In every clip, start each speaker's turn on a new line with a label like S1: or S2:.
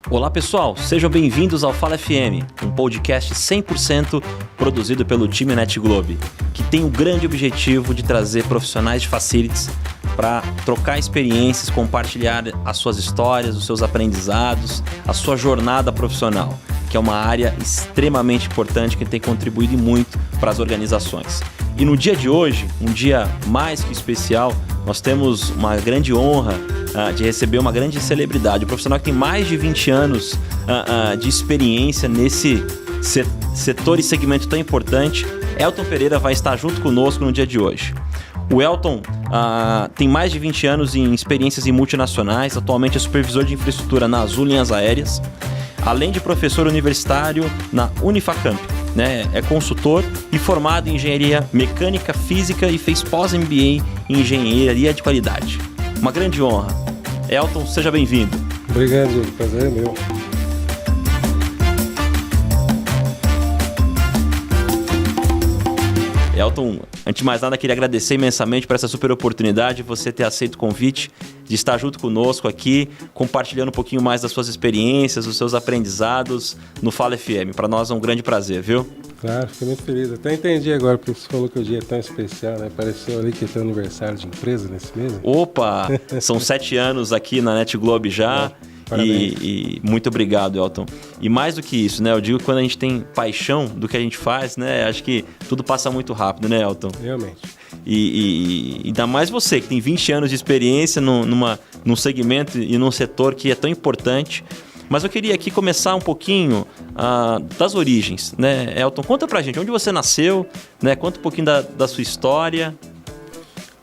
S1: Olá pessoal, sejam bem-vindos ao Fala FM, um podcast 100% produzido pelo time NetGlobe, que tem o grande objetivo de trazer profissionais de facilities para trocar experiências, compartilhar as suas histórias, os seus aprendizados, a sua jornada profissional, que é uma área extremamente importante que tem contribuído muito para as organizações. E no dia de hoje, um dia mais que especial, nós temos uma grande honra de receber uma grande celebridade, um profissional que tem mais de 20 anos de experiência nesse setor e segmento tão importante. Elton Pereira vai estar junto conosco no dia de hoje. O Elton tem mais de 20 anos em experiências em multinacionais, atualmente é supervisor de infraestrutura na Azul Linhas Aéreas, além de professor universitário na Unifacamp. É consultor e formado em engenharia mecânica, física e fez pós-MBA em engenharia de qualidade. Uma grande honra. Elton, seja bem-vindo.
S2: Obrigado, o prazer é meu.
S1: Elton, antes de mais nada, queria agradecer imensamente por essa super oportunidade, você ter aceito o convite de estar junto conosco aqui, compartilhando um pouquinho mais das suas experiências, dos seus aprendizados no Fala FM. Para nós é um grande prazer, viu?
S2: Claro, fiquei muito feliz. Até entendi agora porque você falou que o dia é tão especial, né? Pareceu ali que tem aniversário de empresa nesse mês.
S1: Opa! São 7 anos aqui na NetGlobe já. E muito obrigado, Elton. E mais do que isso, né? Eu digo que quando a gente tem paixão do que a gente faz, né? Acho que tudo passa muito rápido, né, Elton?
S2: Realmente.
S1: E ainda mais você, que tem 20 anos de experiência num segmento e num setor que é tão importante. Mas eu queria aqui começar um pouquinho das origens, né? Elton, conta pra gente onde você nasceu, né? Conta um pouquinho da sua história.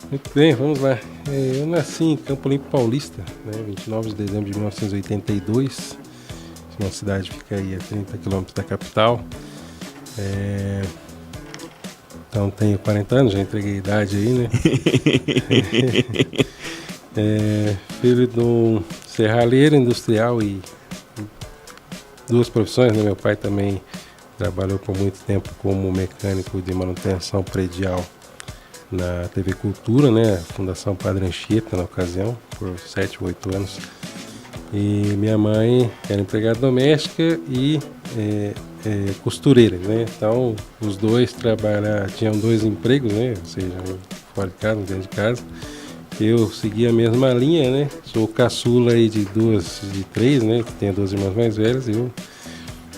S2: Muito bem, vamos lá. Eu nasci em Campo Limpo Paulista, né, 29 de dezembro de 1982. Uma cidade que fica aí a 30 quilômetros da capital. Então tenho 40 anos, já entreguei a idade aí, né? Filho de um serralheiro industrial e duas profissões, né? Meu pai também trabalhou por muito tempo como mecânico de manutenção predial na TV Cultura, né? Fundação Padre Anchieta, na ocasião, por 7 ou 8 anos. E minha mãe era empregada doméstica e costureira, né? Então, os dois tinham 2 empregos, né? Ou seja, fora de casa, dentro de casa. Eu segui a mesma linha, né? Sou caçula aí de 3, né? Que tenho 2 irmãs mais velhas. Eu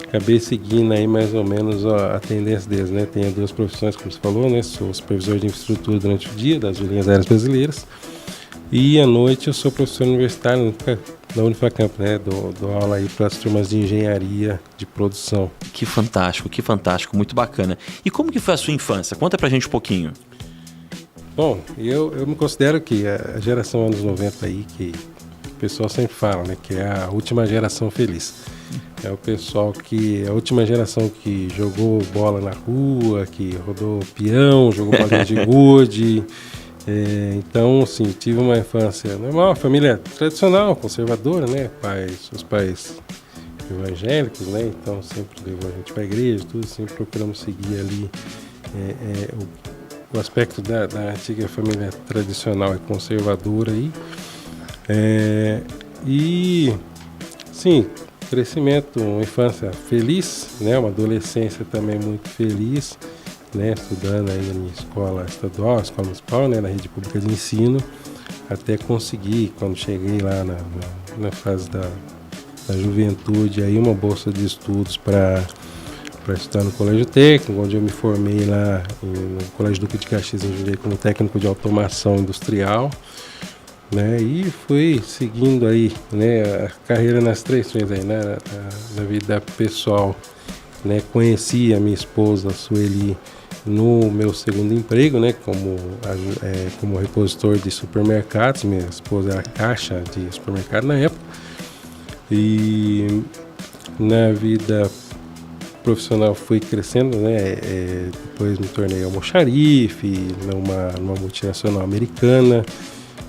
S2: acabei seguindo aí mais ou menos a tendência deles, né? Tenho 2 profissões, como você falou, né? Sou supervisor de infraestrutura durante o dia das linhas aéreas brasileiras e à noite eu sou professor universitário na Unifacamp, né? Dou aula aí para as turmas de engenharia de produção.
S1: Que fantástico, muito bacana. E como que foi a sua infância? Conta pra gente um pouquinho.
S2: Bom, eu me considero que a geração anos 90 aí, que o pessoal sempre fala, né? Que é a última geração feliz. É o pessoal a última geração que jogou bola na rua, que rodou peão, jogou bolinha de gude. Então, assim, tive uma infância normal, família tradicional, conservadora, né? Os pais evangélicos, né? Então, sempre levou a gente para a igreja, tudo, sempre procuramos seguir ali o aspecto da antiga família tradicional e conservadora aí. E, sim, crescimento, uma infância feliz, né? Uma adolescência também muito feliz, né? Estudando aí na escola estadual, escola municipal, né? Na rede pública de ensino, até conseguir, quando cheguei lá na fase da juventude, aí uma bolsa de estudos para estudar no Colégio Técnico, onde eu me formei lá no Colégio Duque de Caxias, em Jundiaí, como técnico de automação industrial. Né, e fui seguindo aí, né, a carreira nas 3 frentes aí, né, na vida pessoal, né, conheci a minha esposa, a Sueli, no meu segundo emprego, né, como repositor de supermercados. Minha esposa era caixa de supermercado na época, e na vida profissional fui crescendo, né, depois me tornei almoxarife numa multinacional americana.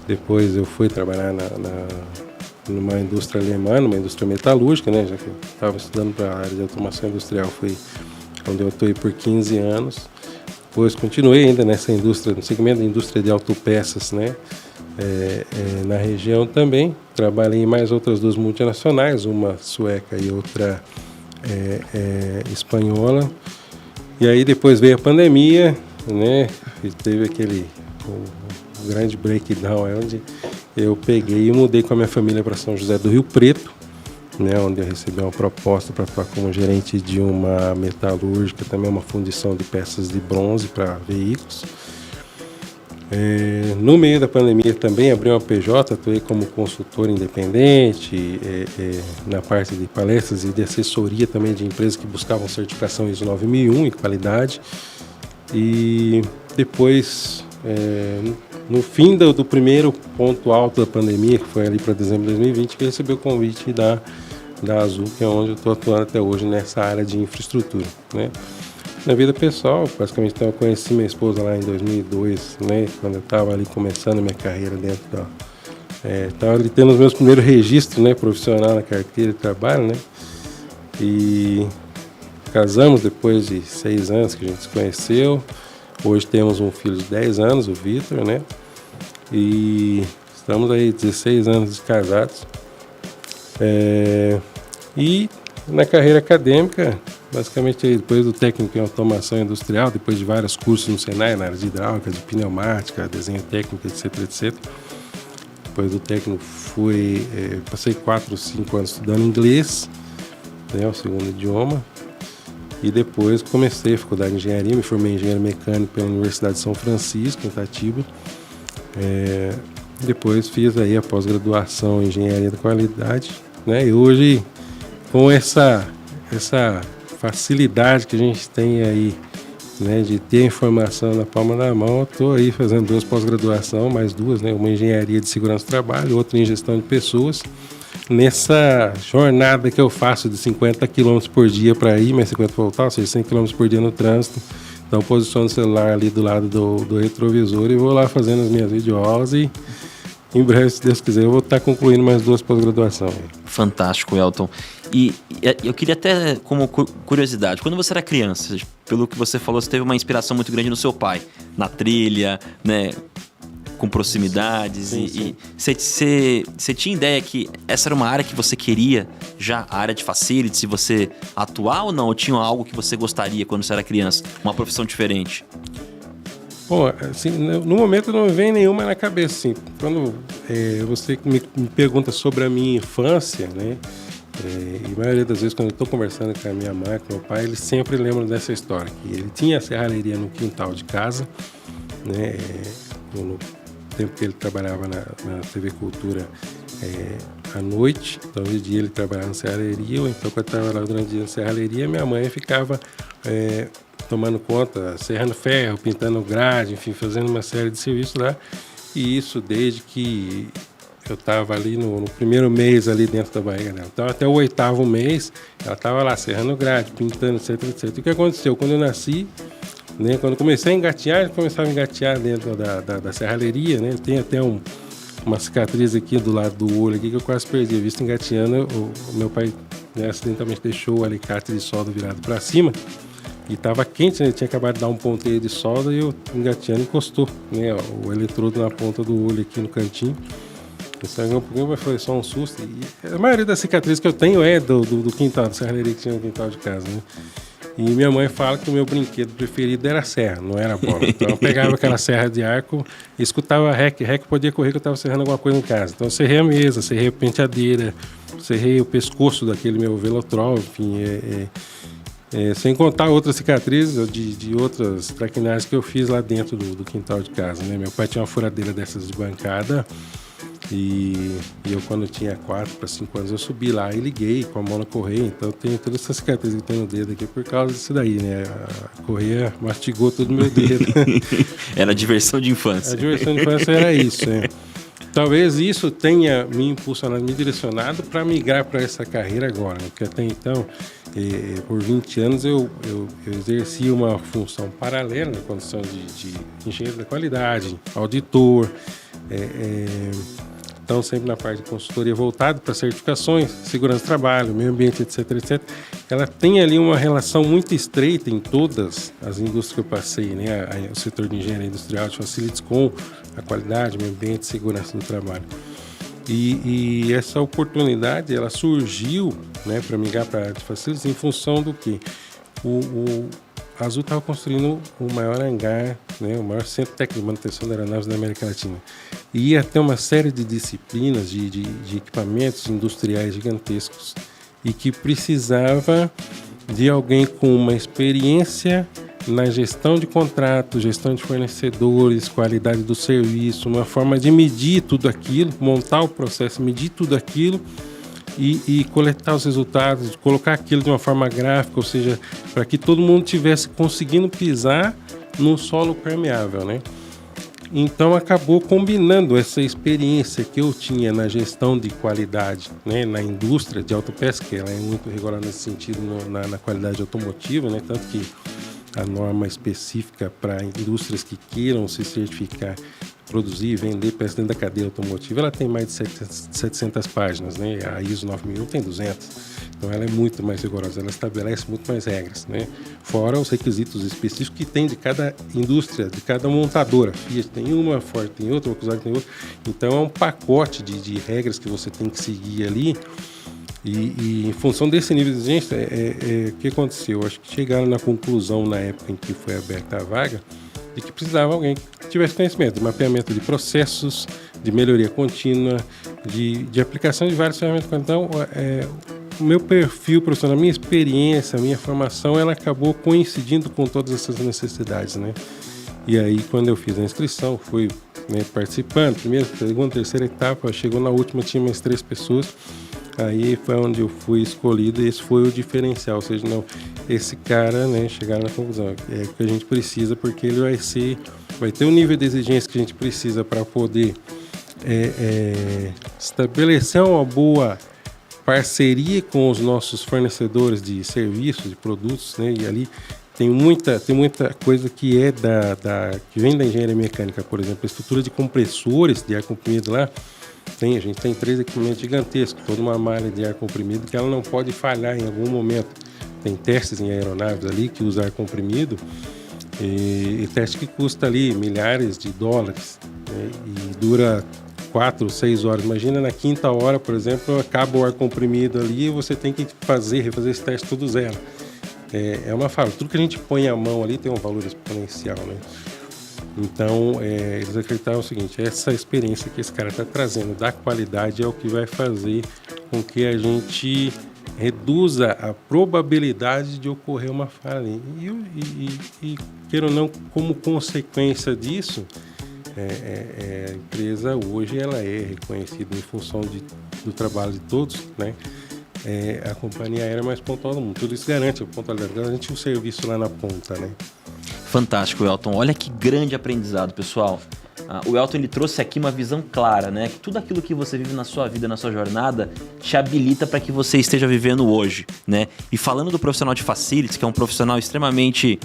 S2: Depois eu fui trabalhar numa indústria alemã, numa indústria metalúrgica, né? Já que eu estava estudando para a área de automação industrial, foi onde eu atuei por 15 anos. Depois continuei ainda nessa indústria, no segmento da indústria de autopeças, né? na região também. Trabalhei em mais outras 2 multinacionais, uma sueca e outra espanhola. E aí depois veio a pandemia, né? E teve o grande breakdown, onde eu peguei e mudei com a minha família para São José do Rio Preto, né? Onde eu recebi uma proposta para atuar como gerente de uma metalúrgica, também uma fundição de peças de bronze para veículos. No meio da pandemia também abri uma PJ, atuei como consultor independente, na parte de palestras e de assessoria também de empresas que buscavam certificação ISO 9001 em qualidade. E depois, no fim do primeiro ponto alto da pandemia, que foi ali para dezembro de 2020, que eu recebi o convite da Azul, que é onde eu estou atuando até hoje nessa área de infraestrutura, né? Na vida pessoal, basicamente, eu conheci minha esposa lá em 2002, né, quando eu estava ali começando a minha carreira dentro estava ali tendo os meus primeiros registros, né, profissional na carteira de trabalho, né, e casamos depois de 6 anos que a gente se conheceu. Hoje temos um filho de 10 anos, o Vitor, né, e estamos aí 16 anos de casados. E na carreira acadêmica, basicamente depois do técnico em automação industrial, depois de vários cursos no Senai, na área de hidráulica, de pneumática, desenho técnico, etc. Depois do técnico passei 4 ou 5 anos estudando inglês, né, o segundo idioma, e depois comecei a faculdade de engenharia, me formei em engenheiro mecânico pela Universidade de São Francisco, em Itatiba. Depois fiz aí a pós-graduação em engenharia da qualidade, né, e hoje com essa facilidade que a gente tem aí, né, de ter informação na palma da mão, eu estou aí fazendo 2 pós-graduação, mais 2, né, uma em engenharia de segurança do trabalho, outra em gestão de pessoas. Nessa jornada que eu faço de 50 km por dia para ir, mais 50 para voltar, ou seja, 100 km por dia no trânsito, então posiciono o celular ali do lado do retrovisor e vou lá fazendo as minhas videoaulas e em breve, se Deus quiser, eu vou estar concluindo mais 2 pós-graduações.
S1: Fantástico, Elton. E eu queria até, como curiosidade, quando você era criança, pelo que você falou, você teve uma inspiração muito grande no seu pai, na trilha, né, com proximidades. Sim. E você tinha ideia que essa era uma área que você queria, já a área de facility, se você atuar ou não? Ou tinha algo que você gostaria quando você era criança, uma profissão diferente?
S2: Bom, assim, no momento não me vem nenhuma na cabeça, assim. Quando você me pergunta sobre a minha infância, né? E a maioria das vezes quando eu estou conversando com a minha mãe, com meu pai, eles sempre lembram dessa história, que ele tinha a serralheria no quintal de casa, né? No tempo que ele trabalhava na TV Cultura à noite, então de dia ele trabalhava na serralheria, ou então quando eu estava lá durante o dia na serralheria, minha mãe ficava tomando conta, serrando ferro, pintando grade, enfim, fazendo uma série de serviços lá. E isso desde que eu estava ali no primeiro mês ali dentro da barriga dela. Então até o 8º mês, ela estava lá serrando grade, pintando, etc. E o que aconteceu? Quando eu nasci, né, quando eu comecei a engatear, eu começava a engatear dentro da serralheria, né? Eu tenho até uma cicatriz aqui do lado do olho aqui que eu quase perdi a vista engateando. O meu pai, né, acidentalmente deixou o alicate de solda virado para cima. E estava quente, né? Tinha acabado de dar um ponteio de solda e eu engateando encostou, né, o eletrodo na ponta do olho aqui no cantinho. Eu sangrou um pouquinho, mas foi só um susto. E a maioria das cicatrizes que eu tenho é do quintal, da serralheria que tinha no quintal de casa, né? E minha mãe fala que o meu brinquedo preferido era a serra, não era a bola. Então eu pegava aquela serra de arco e escutava rec podia correr que eu estava serrando alguma coisa em casa. Então eu serrei a mesa, serrei a penteadeira, serrei o pescoço daquele meu velotrol, enfim, sem contar outras cicatrizes de outras traquinagens que eu fiz lá dentro do quintal de casa, né? Meu pai tinha uma furadeira dessas de bancada e eu, quando tinha 4 para 5 anos, eu subi lá e liguei com a mão na correia. Então eu tenho todas essas cicatrizes que tem no dedo aqui por causa disso daí, né? A correia mastigou todo o meu dedo.
S1: Era diversão de infância.
S2: A diversão de infância era isso, né? Talvez isso tenha me impulsionado, me direcionado para migrar para essa carreira agora, né? Porque até então, por 20 anos, eu exerci uma função paralela na condição de engenheiro da qualidade, auditor, Então, sempre na parte de consultoria voltada para certificações, segurança do trabalho, meio ambiente, etc, etc. Ela tem ali uma relação muito estreita em todas as indústrias que eu passei, né? O setor de engenharia industrial, de facilities com a qualidade, meio ambiente e segurança do trabalho. E essa oportunidade, ela surgiu, né, para migrar para a área de facilities em função do que? A Azul estava construindo o maior hangar, né, o maior centro técnico de manutenção de aeronaves da América Latina. E ia ter uma série de disciplinas, de equipamentos industriais gigantescos e que precisava de alguém com uma experiência na gestão de contratos, gestão de fornecedores, qualidade do serviço, uma forma de medir tudo aquilo, montar o processo, medir tudo aquilo e coletar os resultados, colocar aquilo de uma forma gráfica, ou seja, para que todo mundo estivesse conseguindo pisar num solo permeável, né? Então acabou combinando essa experiência que eu tinha na gestão de qualidade, né, na indústria de autopeça, que ela é muito rigorosa nesse sentido na qualidade automotiva, né, tanto que a norma específica para indústrias que queiram se certificar, produzir e vender peças dentro da cadeia automotiva, ela tem mais de 700 páginas, né? A ISO 9001 tem 200, então ela é muito mais rigorosa, ela estabelece muito mais regras, né? Fora os requisitos específicos que tem de cada indústria, de cada montadora. Fiat tem uma, Ford tem outra, Volkswagen tem outra, então é um pacote de regras que você tem que seguir ali. E em função desse nível de exigência, o que aconteceu? Acho que chegaram na conclusão, na época em que foi aberta a vaga, de que precisava alguém que tivesse conhecimento de mapeamento de processos, de melhoria contínua, de aplicação de várias ferramentas. Então, o meu perfil profissional, a minha experiência, a minha formação, ela acabou coincidindo com todas essas necessidades, né? E aí, quando eu fiz a inscrição, fui, né, participando, primeira, segunda, terceira etapa, chegou na última, tinha mais 3 pessoas. Aí foi onde eu fui escolhido e esse foi o diferencial, ou seja, não, esse cara, né, chegaram na conclusão, é o que a gente precisa, porque ele vai ter um nível de exigência que a gente precisa para poder estabelecer uma boa parceria com os nossos fornecedores de serviços, de produtos, né, e ali tem muita coisa que que vem da engenharia mecânica, por exemplo, a estrutura de compressores de ar comprimido lá. A gente tem 3 equipamentos gigantescos, toda uma malha de ar comprimido que ela não pode falhar em algum momento. Tem testes em aeronaves ali que usam ar comprimido e teste que custa ali milhares de dólares, né, e dura 4 ou 6 horas. Imagina na 5ª hora, por exemplo, acaba o ar comprimido ali e você tem que refazer esse teste todo zero. É uma fala. Tudo que a gente põe a mão ali tem um valor exponencial, né? Então, eles acreditavam o seguinte, essa experiência que esse cara está trazendo da qualidade é o que vai fazer com que a gente reduza a probabilidade de ocorrer uma falha. E queira ou não, como consequência disso, a empresa hoje ela é reconhecida em função do trabalho de todos, né? A companhia aérea mais pontual do mundo. Tudo isso garante a pontualidade, garante o serviço lá na ponta, né?
S1: Fantástico, Elton. Olha que grande aprendizado, pessoal. O Elton ele trouxe aqui uma visão clara, né? Que tudo aquilo que você vive na sua vida, na sua jornada, te habilita para que você esteja vivendo hoje, né? E falando do profissional de facilities, que é um profissional extremamente...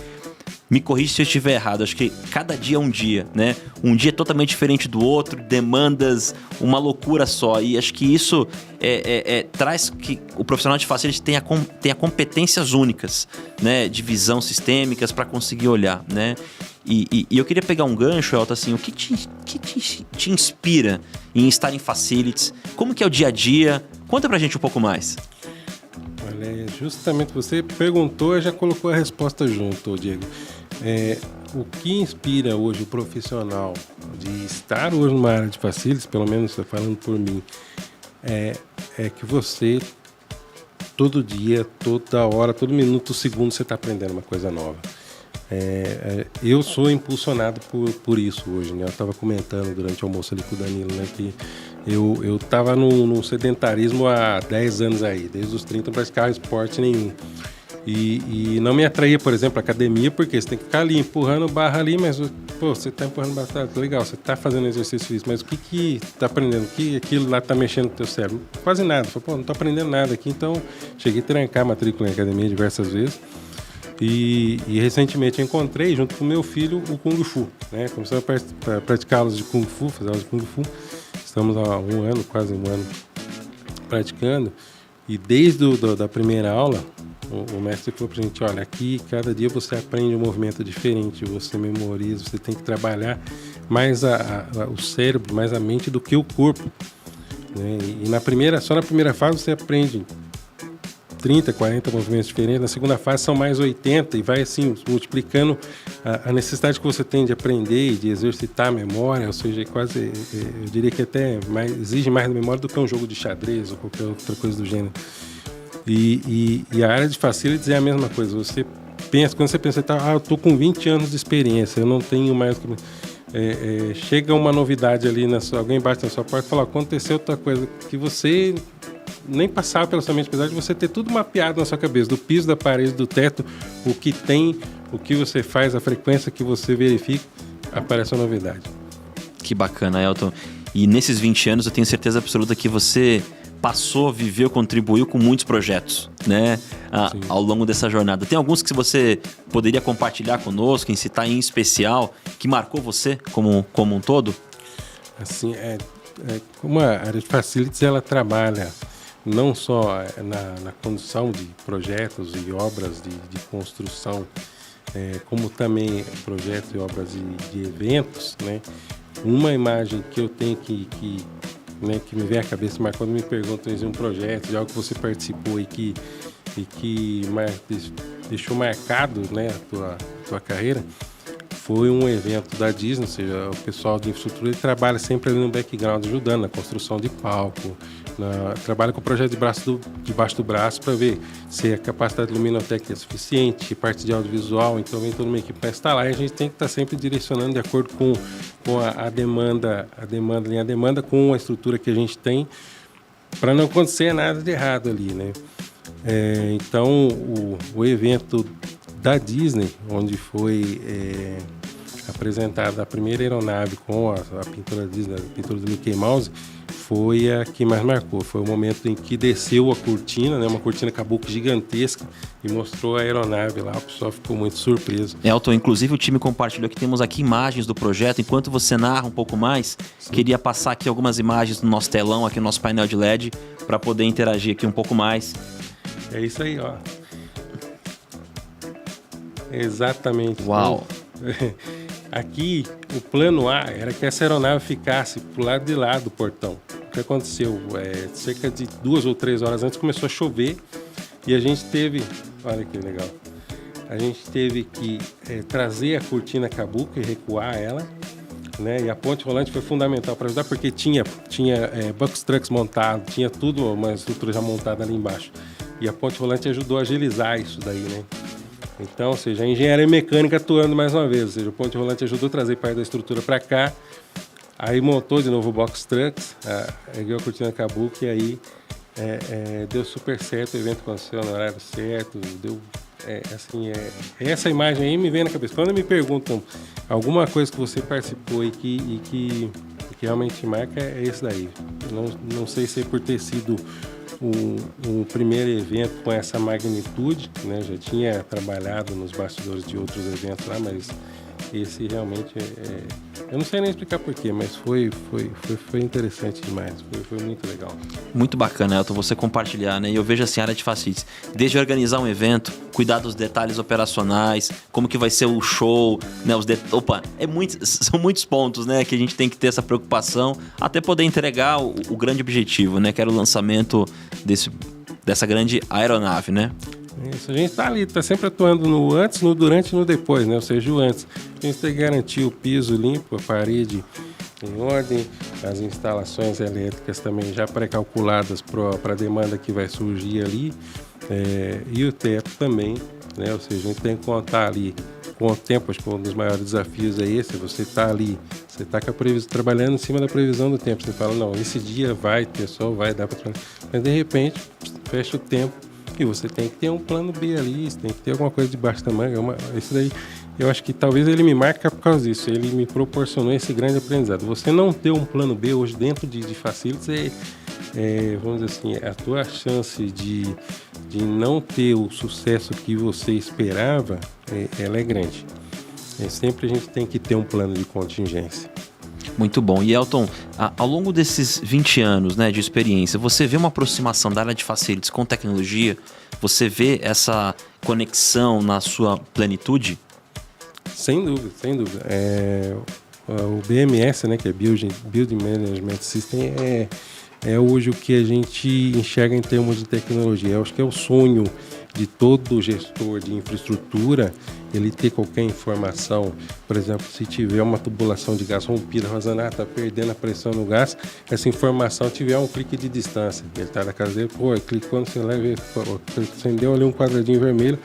S1: Me corrija se eu estiver errado, acho que cada dia é um dia, né? Um dia é totalmente diferente do outro, demandas, uma loucura só. E acho que isso traz que o profissional de facilities tenha competências únicas, né? De visão sistêmicas para conseguir olhar, né? E eu queria pegar um gancho, Elton, assim, o que te inspira em estar em facilities? Como que é o dia a dia? Conta pra gente um pouco mais.
S2: Olha, justamente você perguntou e já colocou a resposta junto, Diego. O que inspira hoje o profissional de estar hoje numa área de facilities, pelo menos falando por mim, é que você, todo dia, toda hora, todo minuto, segundo, você está aprendendo uma coisa nova. Eu sou impulsionado por isso hoje, né? Eu estava comentando durante o almoço ali com o Danilo, né, que eu estava num sedentarismo há 10 anos aí, desde os 30 não praticava esporte nenhum. E não me atraía, por exemplo, a academia, porque você tem que ficar ali empurrando barra ali, mas você está empurrando barra, legal, você está fazendo exercício físico, mas o que está aprendendo? O que aquilo lá está mexendo no teu cérebro? Quase nada. Falei, não estou aprendendo nada aqui, então cheguei a trancar a matrícula em academia diversas vezes. E recentemente encontrei, junto com meu filho, o Kung Fu, né? Começamos a praticar aulas de Kung Fu, fazer aulas de Kung Fu. estamos há um ano, quase um ano, praticando, e desde da primeira aula, o mestre falou pra gente, olha, aqui cada dia você aprende um movimento diferente, você memoriza, você tem que trabalhar mais o cérebro, mais a mente do que o corpo, né? E só na primeira fase você aprende 30, 40 movimentos diferentes, na segunda fase são mais 80 e vai assim multiplicando a necessidade que você tem de aprender e de exercitar a memória, ou seja, quase, eu diria que até exige mais da memória do que um jogo de xadrez ou qualquer outra coisa do gênero. E a área de facilities é a mesma coisa, quando você pensa, eu estou com 20 anos de experiência, eu não tenho mais... chega uma novidade ali, alguém bate na sua porta e fala, aconteceu outra coisa que você... nem passava pela sua mente, apesar de você ter tudo mapeado na sua cabeça, do piso, da parede, do teto, o que tem, o que você faz, a frequência que você verifica, aparece uma novidade.
S1: Que bacana, Elton. E nesses 20 anos eu tenho certeza absoluta que você passou, viveu, contribuiu com muitos projetos, né? Ao longo dessa jornada. Tem alguns que você poderia compartilhar conosco, citar em especial, que marcou você como um todo?
S2: Assim, como a área de facilities, ela trabalha não só na condução de projetos e obras de construção, como também projetos e obras de eventos, né? Uma imagem que eu tenho que me vem à cabeça, mas quando me perguntam de um projeto, de algo que você participou e que deixou marcado, né, a tua carreira, foi um evento da Disney, ou seja, o pessoal de infraestrutura ele trabalha sempre ali no background, ajudando na construção de palco, trabalha com o projeto debaixo do braço para ver se a capacidade luminotécnica é suficiente, parte de audiovisual, então vem toda uma equipe para instalar e a gente tem que estar sempre direcionando de acordo com a demanda com a estrutura que a gente tem, para não acontecer nada de errado ali, né? Então, o evento da Disney, onde foi apresentada a primeira aeronave com a pintura da Disney, a pintura do Mickey Mouse, foi a que mais marcou. Foi o momento em que desceu a cortina, né, uma cortina kabuki gigantesca, e mostrou a aeronave lá. O pessoal ficou muito surpreso.
S1: Elton, inclusive o time compartilhou que temos aqui imagens do projeto. Enquanto você narra um pouco mais, queria passar aqui algumas imagens no nosso telão, aqui no nosso painel de LED, para poder interagir aqui um pouco mais.
S2: É isso aí, ó. Exatamente.
S1: Uau!
S2: Aqui, o plano A era que essa aeronave ficasse pro lado de lá do portão. O que aconteceu? Cerca de 2 ou 3 horas antes começou a chover e a gente teve... Olha que legal. A gente teve que trazer a cortina kabuki e recuar ela, né? E a ponte rolante foi fundamental para ajudar, porque tinha box trucks montado, tinha tudo, uma estrutura já montada ali embaixo. E a ponte rolante ajudou a agilizar isso daí, né? Então, ou seja, a engenharia mecânica atuando mais uma vez, ou seja, o ponte rolante ajudou a trazer parte da estrutura para cá, aí montou de novo o box trucks, ergueu a cortina kabuki e aí deu super certo, o evento aconteceu no horário certo, essa imagem aí me vem na cabeça. Quando me perguntam alguma coisa que você participou e que realmente marca, é esse daí. Não sei se é por ter sido o primeiro evento com essa magnitude, né? Já tinha trabalhado nos bastidores de outros eventos lá, mas esse realmente eu não sei nem explicar porquê, mas foi interessante demais, foi muito legal.
S1: Muito bacana, Elton, você compartilhar, né? E eu vejo assim, a área de facilities, desde organizar um evento, cuidar dos detalhes operacionais, como que vai ser o show, né? São muitos pontos, né? Que a gente tem que ter essa preocupação, até poder entregar o grande objetivo, né? Que era o lançamento dessa grande aeronave, né?
S2: Isso, a gente está sempre atuando no antes, no durante e no depois, né? Ou seja, o antes. A gente tem que garantir o piso limpo, a parede em ordem, as instalações elétricas também já pré-calculadas para a demanda que vai surgir ali, e o teto também, né? Ou seja, a gente tem que contar ali com o tempo. Acho que um dos maiores desafios é esse, você está ali, você está trabalhando em cima da previsão do tempo, você fala, não, esse dia vai ter sol, vai dar para trabalhar, mas de repente fecha o tempo, e você tem que ter um plano B ali, você tem que ter alguma coisa debaixo da manga. Isso daí, eu acho que talvez ele me marque por causa disso, ele me proporcionou esse grande aprendizado. Você não ter um plano B hoje dentro de facilities vamos dizer assim, a tua chance de não ter o sucesso que você esperava, ela é grande. Sempre a gente tem que ter um plano de contingência.
S1: Muito bom. E Elton, ao longo desses 20 anos, né, de experiência, você vê uma aproximação da área de facilities com tecnologia? Você vê essa conexão na sua plenitude?
S2: Sem dúvida, sem dúvida. O BMS, né, que é Building Management System, é hoje o que a gente enxerga em termos de tecnologia. Eu acho que é o sonho de todo gestor de infraestrutura, ele ter qualquer informação. Por exemplo, se tiver uma tubulação de gás rompida, vazando, está perdendo a pressão no gás, essa informação tiver um clique de distância. Ele está na casa dele, clicou no celular, acendeu ali um quadradinho vermelho,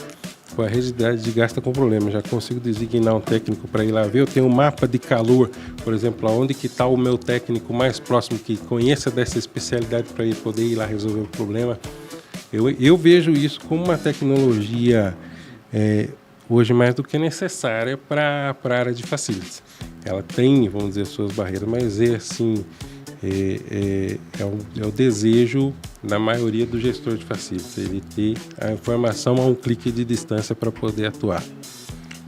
S2: a rede de gás está com problema, já consigo designar um técnico para ir lá ver. Eu tenho um mapa de calor, por exemplo, onde que está o meu técnico mais próximo, que conheça dessa especialidade, para ele poder ir lá resolver o problema. Eu vejo isso como uma tecnologia hoje mais do que necessária para a área de facilities. Ela tem, vamos dizer, suas barreiras, mas assim, é o desejo da maioria do gestor de facilities, ele ter a informação a um clique de distância para poder atuar.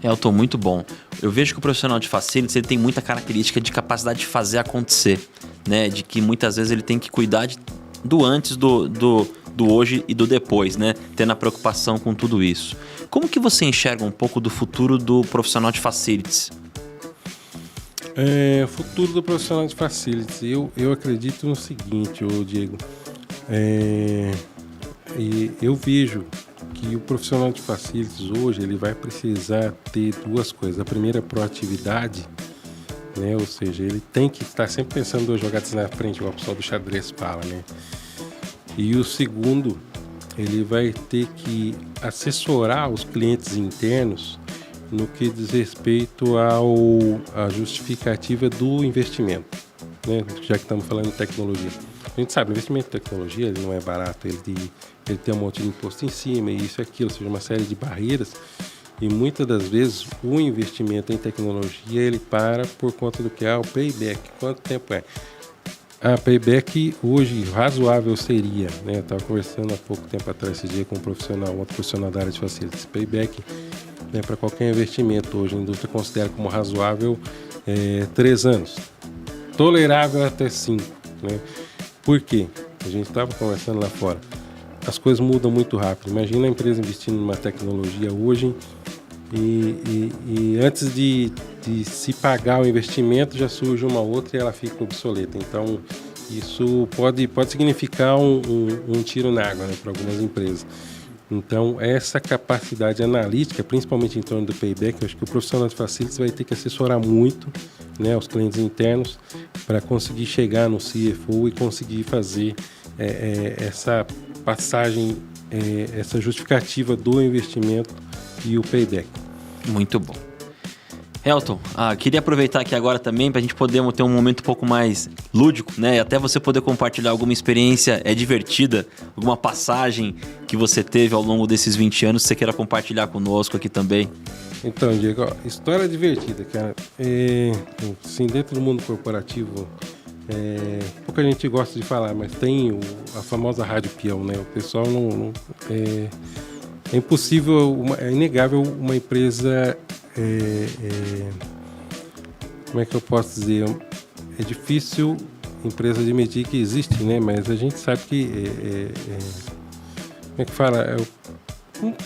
S1: Elton, muito bom. Eu vejo que o profissional de facilities ele tem muita característica de capacidade de fazer acontecer, né? De que muitas vezes ele tem que cuidar do antes, do hoje e do depois, né? Tendo a preocupação com tudo isso. Como que você enxerga um pouco do futuro do profissional de facilities?
S2: O futuro do profissional de facilities, eu acredito no seguinte, Diego. Eu vejo que o profissional de facilities hoje ele vai precisar ter duas coisas. A primeira é proatividade, né? Ou seja, ele tem que estar sempre pensando 2 jogadas na frente, igual o pessoal do xadrez fala, né? E o segundo, ele vai ter que assessorar os clientes internos no que diz respeito à justificativa do investimento, né? Já que estamos falando de tecnologia. A gente sabe, o investimento em tecnologia ele não é barato, ele tem um monte de imposto em cima, e isso e aquilo, ou seja, uma série de barreiras, e muitas das vezes o investimento em tecnologia ele para por conta do que o payback. Quanto tempo é? A payback hoje razoável seria, né? Eu estava conversando há pouco tempo atrás esse dia com um outro profissional da área de facilities. Payback, né, para qualquer investimento hoje a indústria considera como razoável 3 anos, tolerável até 5, né? Por quê? A gente estava conversando lá fora, as coisas mudam muito rápido. Imagina a empresa investindo numa tecnologia hoje e antes de se pagar o investimento já surge uma outra e ela fica obsoleta. Então isso pode significar um tiro na água, né, para algumas empresas. Então essa capacidade analítica, principalmente em torno do payback, eu acho que o profissional de facilities vai ter que assessorar muito, né, os clientes internos para conseguir chegar no CFO e conseguir fazer essa passagem, essa justificativa do investimento e o payback.
S1: Muito bom. Elton, queria aproveitar aqui agora também para a gente poder ter um momento um pouco mais lúdico, né? E até você poder compartilhar alguma experiência divertida, alguma passagem que você teve ao longo desses 20 anos que você queira compartilhar conosco aqui também.
S2: Então, Diego, história divertida, cara. Assim, dentro do mundo corporativo, pouca gente gosta de falar, mas tem a famosa rádio peão, né? O pessoal é impossível, é inegável uma empresa... como é que eu posso dizer? É difícil empresa admitir que existe, né? Mas a gente sabe que como é que fala?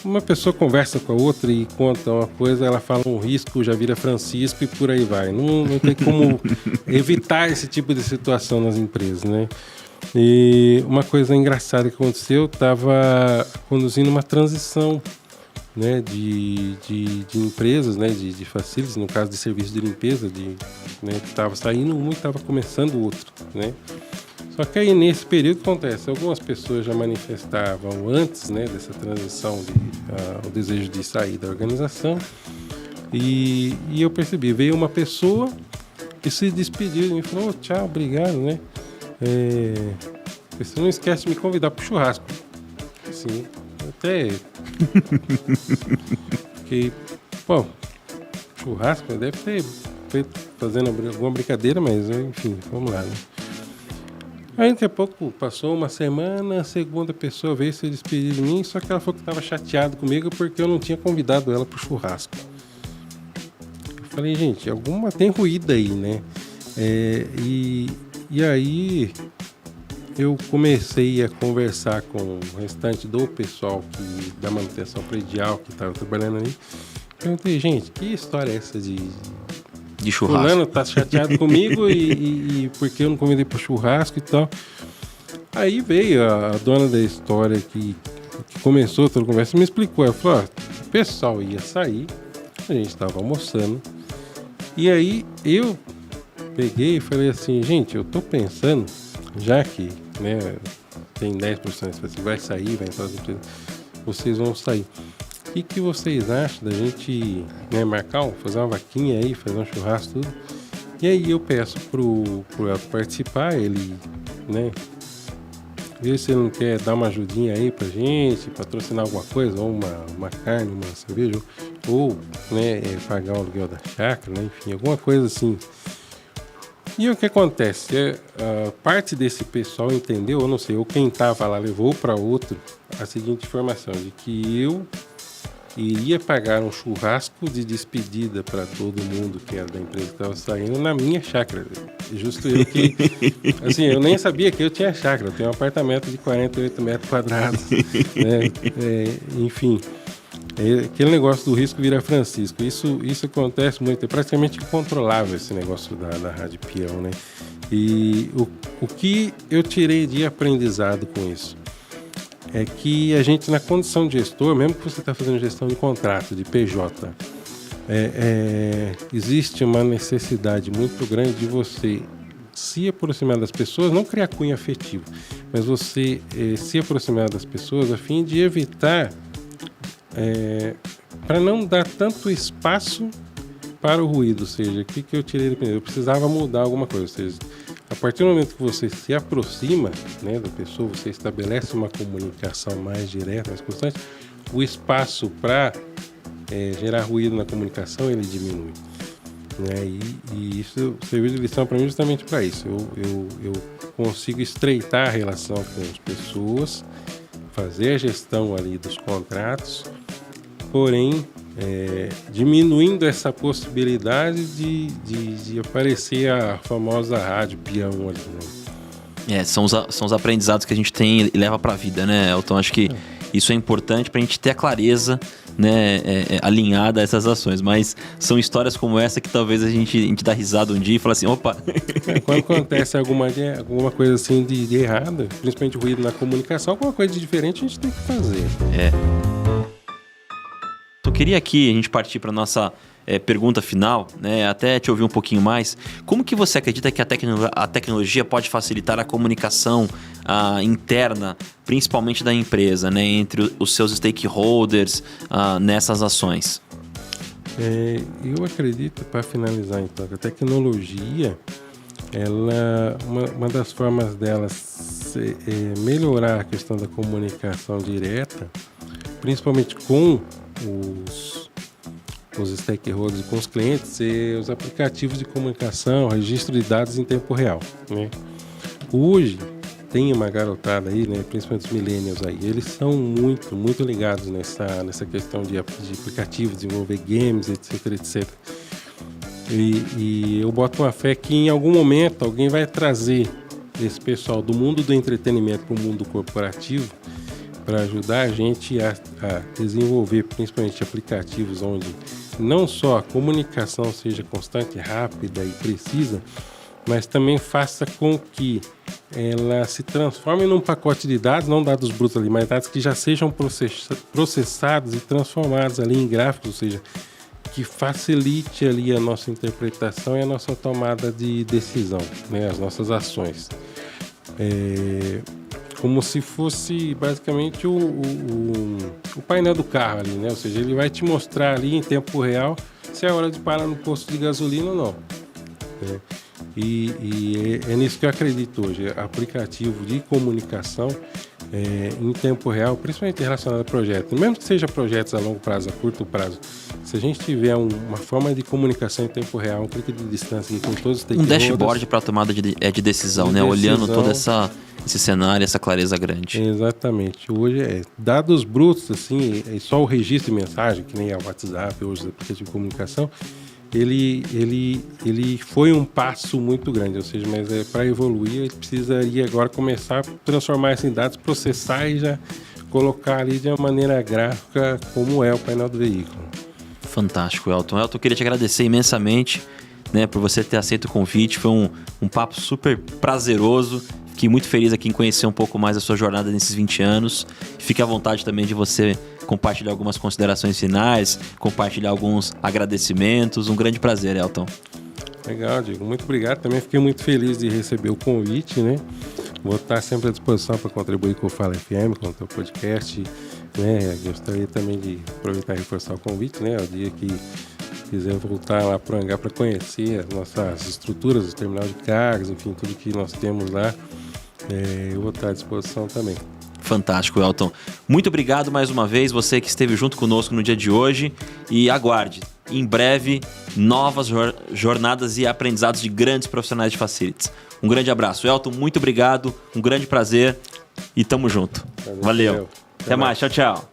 S2: Uma pessoa conversa com a outra e conta uma coisa, ela fala um risco, já vira Francisco e por aí vai. Não tem como evitar esse tipo de situação nas empresas, né? E uma coisa engraçada que aconteceu, eu estava conduzindo uma transição, né, de empresas, né, de facilities, no caso de serviço de limpeza, né, que estava saindo um e estava começando o outro, né. Só que aí nesse período acontece, algumas pessoas já manifestavam antes, né, dessa transição o desejo de sair da organização, e eu percebi, veio uma pessoa que se despediu e me falou, tchau, obrigado, né, você não esquece de me convidar para o churrasco. Assim, até fiquei, churrasco deve ter feito fazendo alguma brincadeira, mas enfim, vamos lá, né? Aí daqui a pouco passou uma semana, a segunda pessoa veio se despedir de mim, só que ela falou que estava chateada comigo porque eu não tinha convidado ela para o churrasco. Eu falei, gente, tem ruído aí, né? E aí eu comecei a conversar com o restante do pessoal da manutenção predial que estava trabalhando ali. Perguntei, gente, que história é essa de
S1: churrasco?
S2: Fulano tá chateado comigo e porque eu não convidei pro churrasco e tal. Aí veio a dona da história que começou toda a conversa e me explicou. Ela falou, o pessoal ia sair, a gente estava almoçando. E aí eu peguei e falei assim, gente, eu tô pensando, já que, né, tem 10% que vai sair, vai entrar, vocês vão sair. O que vocês acham da gente, né, fazer uma vaquinha aí, fazer um churrasco, tudo? E aí eu peço pro Elton participar, ele, né, ver se ele não quer dar uma ajudinha aí pra gente, patrocinar alguma coisa, ou uma carne, uma cerveja, ou, né, pagar o aluguel da chácara, né, enfim, alguma coisa assim. E o que acontece? Parte desse pessoal entendeu, eu não sei, ou quem estava lá levou para outro a seguinte informação, de que eu iria pagar um churrasco de despedida para todo mundo que era da empresa que estava saindo na minha chácara. Justo eu que, assim, eu nem sabia que eu tinha chácara, eu tenho um apartamento de 48 metros quadrados, né? Enfim. Aquele negócio do risco vira Francisco, isso acontece muito, é praticamente incontrolável esse negócio da Rádio Peão, né? E o que eu tirei de aprendizado com isso é que a gente, na condição de gestor, mesmo que você está fazendo gestão de contrato, de PJ, existe uma necessidade muito grande de você se aproximar das pessoas, não criar cunho afetivo, mas você se aproximar das pessoas a fim de evitar para não dar tanto espaço para o ruído, ou seja, o que eu tirei do primeiro? Eu precisava mudar alguma coisa, ou seja, a partir do momento que você se aproxima, né, da pessoa, você estabelece uma comunicação mais direta, mais constante, o espaço para gerar ruído na comunicação, ele diminui, né? E isso serviu de lição para mim justamente para isso. Eu consigo estreitar a relação com as pessoas, fazer a gestão ali dos contratos, porém diminuindo essa possibilidade de aparecer a famosa Rádio Peão ali, né?
S1: São os aprendizados que a gente tem e leva para a vida, né, Elton? Acho que isso é importante para a gente ter a clareza, né, alinhada a essas ações, mas são histórias como essa que talvez a gente dá risada um dia e fala assim, opa!
S2: Quando acontece alguma coisa assim de errada, principalmente ruído na comunicação, alguma coisa de diferente a gente tem que fazer.
S1: Eu queria aqui a gente partir para a nossa pergunta final, né? Até te ouvir um pouquinho mais. Como que você acredita que a tecnologia pode facilitar a comunicação interna, principalmente da empresa, né? Entre os seus stakeholders nessas ações?
S2: Eu acredito, para finalizar então, que a tecnologia, uma das formas dela melhorar a questão da comunicação direta, principalmente com os stakeholders e com os clientes, os aplicativos de comunicação, registro de dados em tempo real, né? Hoje tem uma garotada aí, né, principalmente os millennials aí, eles são muito, muito ligados nessa questão de aplicativos, desenvolver games, etc. E eu boto uma fé que em algum momento alguém vai trazer esse pessoal do mundo do entretenimento para o mundo corporativo para ajudar a gente a desenvolver principalmente aplicativos onde não só a comunicação seja constante, rápida e precisa, mas também faça com que ela se transforme num pacote de dados, não dados brutos ali, mas dados que já sejam processados e transformados ali em gráficos, ou seja, que facilite ali a nossa interpretação e a nossa tomada de decisão, né, as nossas ações. Como se fosse basicamente o painel do carro ali, né? Ou seja, ele vai te mostrar ali em tempo real se é hora de parar no posto de gasolina ou não, né? E é nisso que eu acredito hoje, aplicativo de comunicação em tempo real, principalmente relacionado a projetos, mesmo que seja projetos a longo prazo, a curto prazo, se a gente tiver uma forma de comunicação em tempo real, um clique de distância com todos os stakeholders,
S1: dashboard para tomada de decisão, né? Olhando todo esse cenário, essa clareza grande.
S2: Exatamente. Hoje dados brutos, assim, só o registro de mensagem, que nem é o WhatsApp, hoje os aplicativos de comunicação, ele foi um passo muito grande, ou seja, mas para evoluir ele precisaria agora começar a transformar isso em dados, processar e já colocar ali de uma maneira gráfica como é o painel do veículo.
S1: Fantástico, Elton. Elton, eu queria te agradecer imensamente, né, por você ter aceito o convite. Foi um papo super prazeroso. Fiquei muito feliz aqui em conhecer um pouco mais a sua jornada nesses 20 anos. Fique à vontade também de você compartilhar algumas considerações finais, compartilhar alguns agradecimentos. Um grande prazer, Elton.
S2: Legal, Diego. Muito obrigado. Também fiquei muito feliz de receber o convite, né? Vou estar sempre à disposição para contribuir com o Fala FM, com o teu podcast, né? Gostaria também de aproveitar e reforçar o convite, né? O dia que quiser voltar lá para o hangar para conhecer as nossas estruturas, o terminal de cargas, enfim, tudo que nós temos lá, eu vou estar à disposição também.
S1: Fantástico, Elton. Muito obrigado mais uma vez, você que esteve junto conosco no dia de hoje, e aguarde, em breve, novas jornadas e aprendizados de grandes profissionais de facilities. Um grande abraço. Elton, muito obrigado, um grande prazer e tamo junto. Valeu. Até mais, tchau, tchau.